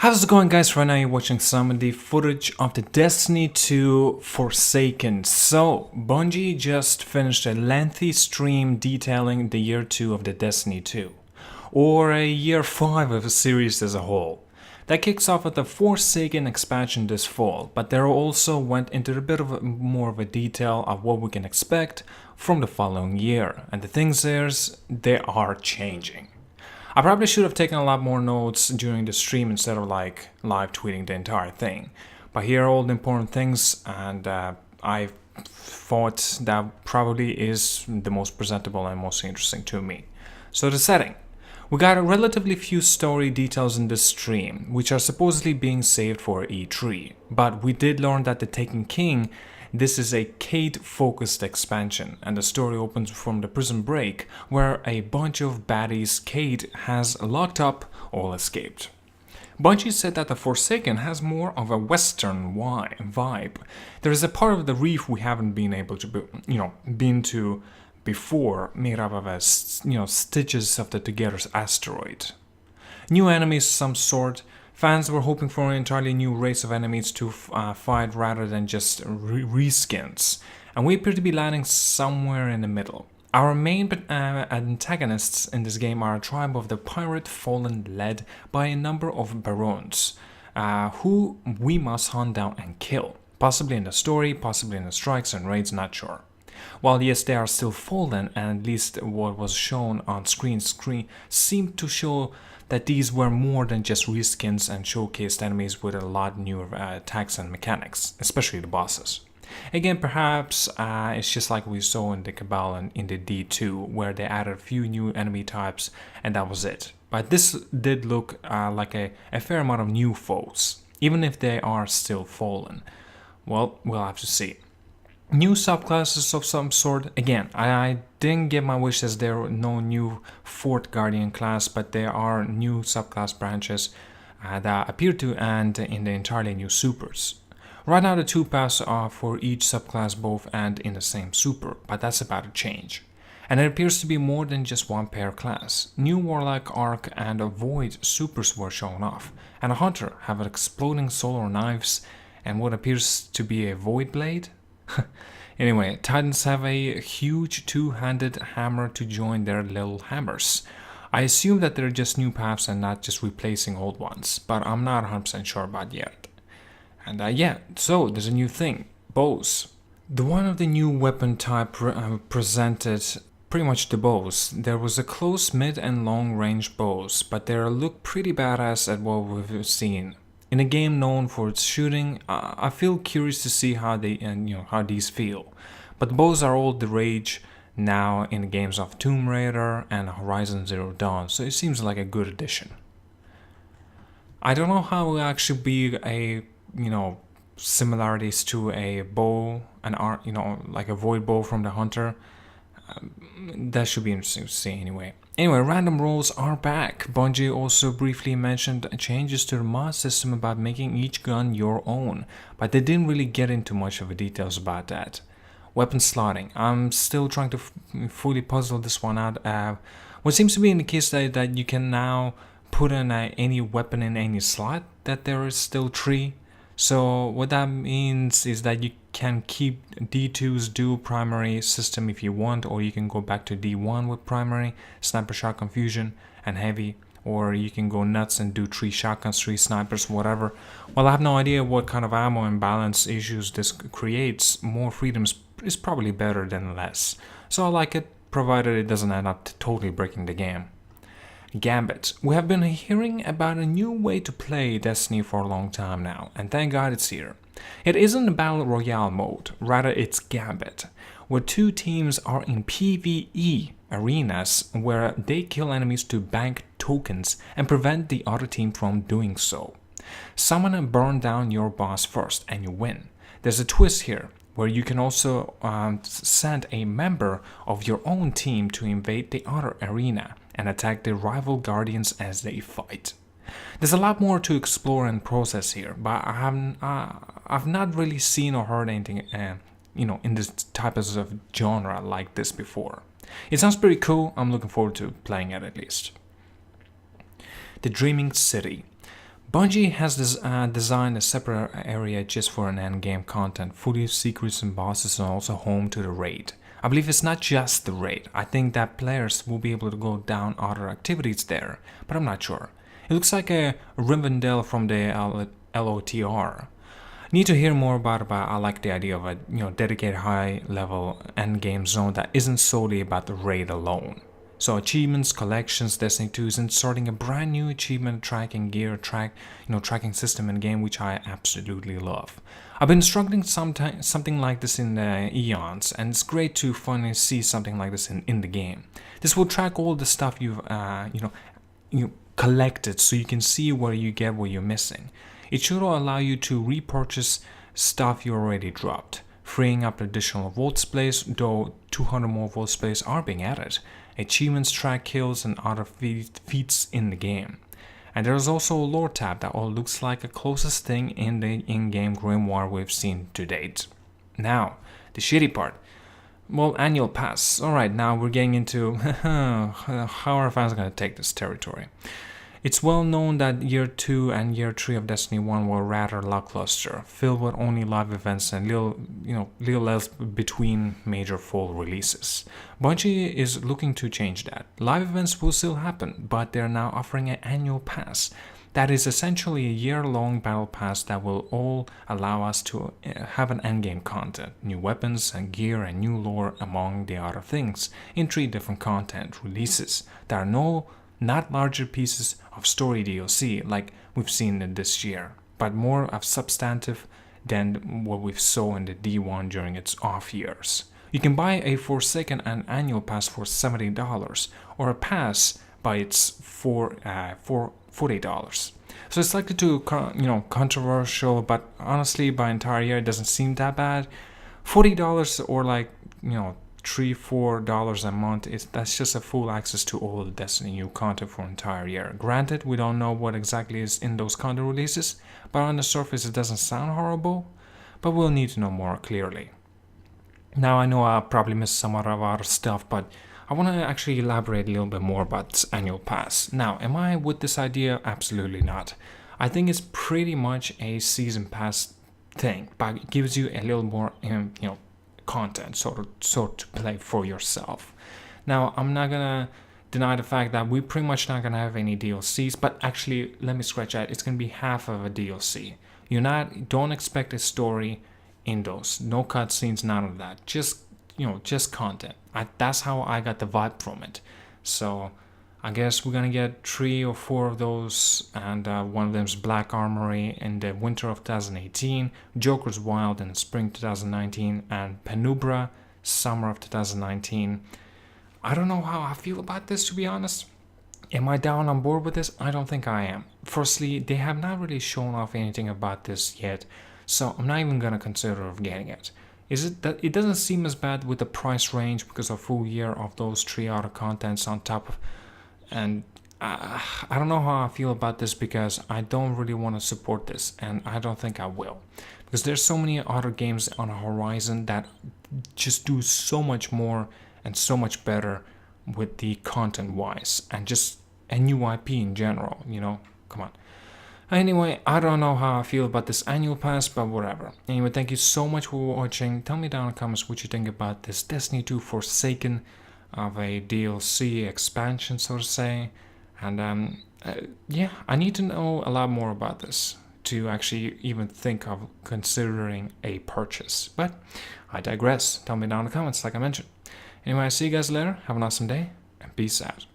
How's it going, guys? Right now you're watching some of the footage of the Destiny 2 Forsaken. So, Bungie just finished a lengthy stream detailing the year 2 of the Destiny 2, or a year 5 of the series as a whole. That kicks off with the Forsaken expansion this fall, but they also went into a bit of more of a detail of what we can expect from the following year. And the things is, they are changing. I probably should have taken a lot more notes during the stream instead of like live tweeting the entire thing. But here are all the important things, and I thought that probably is the most presentable and most interesting to me. So the setting. We got a relatively few story details in this stream, which are supposedly being saved for E3. But we did learn that the Taken King, this is a Cayde-focused expansion, and the story opens from the prison break, where a bunch of baddies Cayde has locked up all escaped. Bungie said that the Forsaken has more of a Western vibe. There is a part of the reef we haven't been able to, been to before, made up of stitches of the Together's asteroid. New enemies of some sort. Fans were hoping for an entirely new race of enemies to fight rather than just reskins, and we appear to be landing somewhere in the middle. Our main antagonists in this game are a tribe of the Pirate Fallen led by a number of Barons, who we must hunt down and kill, possibly in the story, possibly in the strikes and raids, not sure. While yes, they are still fallen, and at least what was shown on screen seemed to show that these were more than just reskins and showcased enemies with a lot newer attacks and mechanics, especially the bosses. Again, perhaps it's just like we saw in the Cabal and in the D2, where they added a few new enemy types and that was it. But this did look like a fair amount of new foes, even if they are still fallen. Well, we'll have to see. New subclasses of some sort. Again, I didn't get my wish as there were no new Fort Guardian class, but there are new subclass branches that appear to end in the entirely new supers. Right now the two paths are for each subclass both end in the same super, but that's about to change. And it appears to be more than just one pair class. New Warlock, Arc and Void supers were shown off, and a Hunter have exploding solar knives and what appears to be a Void Blade. Anyway, Titans have a huge two-handed hammer to join their little hammers. I assume that they're just new paths and not just replacing old ones, but I'm not 100% sure about yet. And so there's a new thing, bows. The one of the new weapon type presented pretty much the bows. There was a close, mid and long range bows, but they look pretty badass at what we've seen. In a game known for its shooting, I feel curious to see how these feel. But the bows are all the rage now in the games of Tomb Raider and Horizon Zero Dawn, so it seems like a good addition. I don't know how it will actually be a similarities to a bow, like a void bow from the Hunter. That should be interesting to see anyway. Anyway, random rolls are back. Bungie also briefly mentioned changes to the mod system about making each gun your own, but they didn't really get into much of the details about that. Weapon slotting. I'm still trying to fully puzzle this one out. What seems to be in the case that you can now put in any weapon in any slot, that there is still 3. So what that means is that you can keep D2's dual primary system if you want, or you can go back to D1 with primary, sniper, shotgun, fusion, and heavy, or you can go nuts and do 3 shotguns, 3 snipers, whatever. Well, I have no idea what kind of ammo imbalance issues this creates. More freedom is probably better than less. So I like it, provided it doesn't end up totally breaking the game. Gambit. We have been hearing about a new way to play Destiny for a long time now, and thank God it's here. It isn't a battle royale mode, rather it's Gambit, where 2 teams are in PvE arenas where they kill enemies to bank tokens and prevent the other team from doing so. Summon and burn down your boss first and you win. There's a twist here, where you can also send a member of your own team to invade the other arena and attack the rival guardians as they fight. There's a lot more to explore and process here, but I've not really seen or heard anything in this type of genre like this before. It sounds pretty cool. I'm looking forward to playing it at least. The Dreaming City. Bungie has designed a separate area just for an endgame content, full of secrets and bosses, and also home to the raid. I believe it's not just the raid. I think that players will be able to go down other activities there, but I'm not sure. It looks like a Rivendell from the LOTR. Need to hear more about it, but I like the idea of a dedicated high-level endgame zone that isn't solely about the raid alone. So achievements, collections, Destiny 2 is inserting a brand new achievement tracking tracking system in game, which I absolutely love. I've been struggling something like this in the eons, and it's great to finally see something like this in the game. This will track all the stuff you've you collected, so you can see where you get what you're missing. It should allow you to repurchase stuff you already dropped, freeing up additional vault space, though 200 more vault space are being added. Achievements track kills and other feats in the game. And there's also a lore tab that all looks like the closest thing in the in-game grimoire we've seen to date. Now, the shitty part. Well, annual pass. Alright, now we're getting into how are fans going to take this territory. It's well known that Year 2 and Year 3 of Destiny 1 were rather lackluster, filled with only live events and little else between major fall releases. Bungie is looking to change that. Live events will still happen, but they're now offering an annual pass. That is essentially a year-long battle pass that will all allow us to have an endgame content, new weapons and gear and new lore among the other things, in 3 different content releases. There are not larger pieces of story DLC like we've seen in this year, but more of substantive than what we saw in the D1 during its off years. You can buy a Forsaken and annual pass for $70, or a pass by its for $40. So it's likely to controversial, but honestly, by entire year, it doesn't seem that bad. $40 or $3-4 a month, that's just a full access to all the Destiny new content for an entire year. Granted, we don't know what exactly is in those content releases, but on the surface it doesn't sound horrible, but we'll need to know more clearly. Now I know I probably missed some other stuff, but I want to actually elaborate a little bit more about this annual pass. Now, am I with this idea? Absolutely not. I think it's pretty much a season pass thing, but it gives you a little more content sort to play for yourself. Now, I'm not gonna deny the fact that we're pretty much not gonna have any DLCs, but actually, let me scratch that. It's gonna be half of a DLC. Don't expect a story in those. No cutscenes, none of that. Just content. That's how I got the vibe from it. So I guess we're gonna get 3 or 4 of those, and one of them is Black Armory in the winter of 2018, Joker's Wild in spring 2019, and Penumbra summer of 2019. I don't know how I feel about this, to be honest. Am I down on board with this? I don't think I am. Firstly, they have not really shown off anything about this yet, so I'm not even gonna consider getting it. Is it that it doesn't seem as bad with the price range because a full year of those 3 other contents on top of, and I don't know how I feel about this because I don't really want to support this, and I don't think I will, because there's so many other games on the horizon that just do so much more and so much better with the content wise and just a new IP in general, come on. Anyway, I don't know how I feel about this annual pass, but whatever. Anyway, thank you so much for watching. Tell me down in the comments what you think about this Destiny 2 Forsaken of a DLC expansion, so to say. And yeah, I need to know a lot more about this to actually even think of considering a purchase. But I digress. Tell me down in the comments, like I mentioned. Anyway, I see you guys later. Have an awesome day, and peace out.